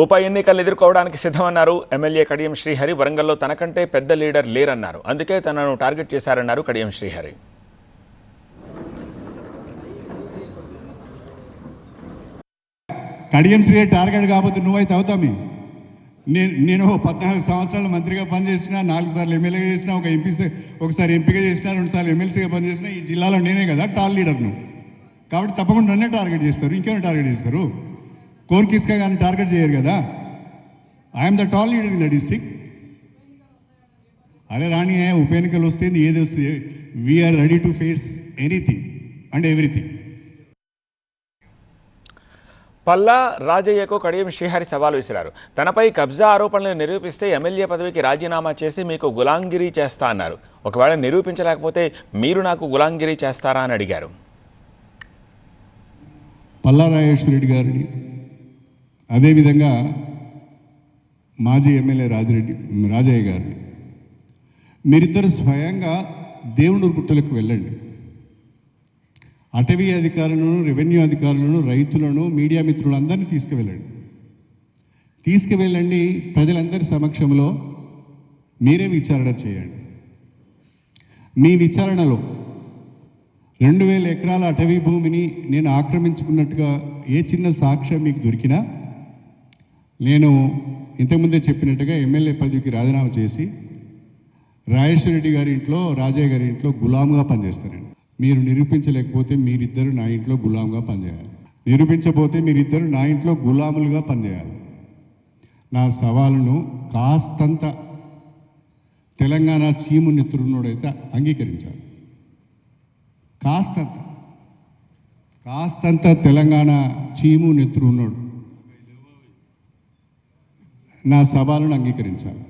ఉప ఎన్నికలు ఎదుర్కోవడానికి సిద్ధమన్నారు ఎమ్మెల్యే కడియం శ్రీహరి. వరంగల్లో తనకంటే పెద్ద లీడర్ లేరన్నారు. అందుకే తనను టార్గెట్ చేశారన్నారు కడియం శ్రీహరి. కడియం శ్రీహరి టార్గెట్ కాకపోతే నువ్వైతే అవుతామి. నేను 14 సంవత్సరాలు మంత్రిగా పనిచేసిన, 4 సార్లు ఎమ్మెల్యేగా చేసిన, ఒకసారి ఎంపీగా చేసిన, 2 సార్లు ఎమ్మెల్సీగా పనిచేసిన. ఈ జిల్లాలో నేనే కదా టాల్ లీడర్ను. కాబట్టి తప్పకుండా నన్నే టార్గెట్ చేస్తారు. ఇంకేమైనా టార్గెట్ చేస్తారు? కోన్ కిస్కా కానీ టార్గెట్ చేయరు కదా. I'm the tall leader in the district. అరే రాణి, ఉప ఎన్నికలు వస్తుంది, ఏది వస్తుంది, we're ready to face anything and everything. Palla రాజయ్యకు కడియం శ్రీహరి సవాలు విసిరారు. తనపై కబ్జా ఆరోపణలు నిరూపిస్తే ఎమ్మెల్యే పదవికి రాజీనామా చేసి మీకు గులాంగిరీ చేస్తా అన్నారు. ఒకవేళ నిరూపించలేకపోతే మీరు నాకు గులాంగిరీ చేస్తారా అని అడిగారు. పల్లా రాజేశ్వరరెడ్డి గారిని, అదేవిధంగా మాజీ ఎమ్మెల్యే రాజయ్య గారిని, మీరిద్దరు స్వయంగా దేవుని గుట్టలకు వెళ్ళండి. అటవీ అధికారులను, రెవెన్యూ అధికారులను, రైతులను, మీడియా మిత్రులందరినీ తీసుకువెళ్ళండి. ప్రజలందరి సమక్షంలో మీరే విచారణ చేయండి. మీ విచారణలో 2000 ఎకరాల అటవీ భూమిని నేను ఆక్రమించుకున్నట్టుగా ఏ చిన్న సాక్ష్యం మీకు దొరికినా, నేను ఇంతకుముందే చెప్పినట్టుగా ఎమ్మెల్యే పదవికి రాజీనామా చేసి రాజేశ్వరరెడ్డి గారి ఇంట్లో, రాజయ్య గారి ఇంట్లో గులాముగా పనిచేస్తానండి. మీరు నిరూపించలేకపోతే మీరిద్దరు నా ఇంట్లో గులాంగా పనిచేయాలి. నిరూపించబోతే మీరిద్దరు నా ఇంట్లో గులాములుగా పనిచేయాలి. నా సవాలును కాస్తంత తెలంగాణ చీము నెత్తురున్నోడైతే అంగీకరించాలి. కాస్తంత తెలంగాణ చీము నెత్తురు ఉన్నాడు నా సవాలును అంగీకరించాలి.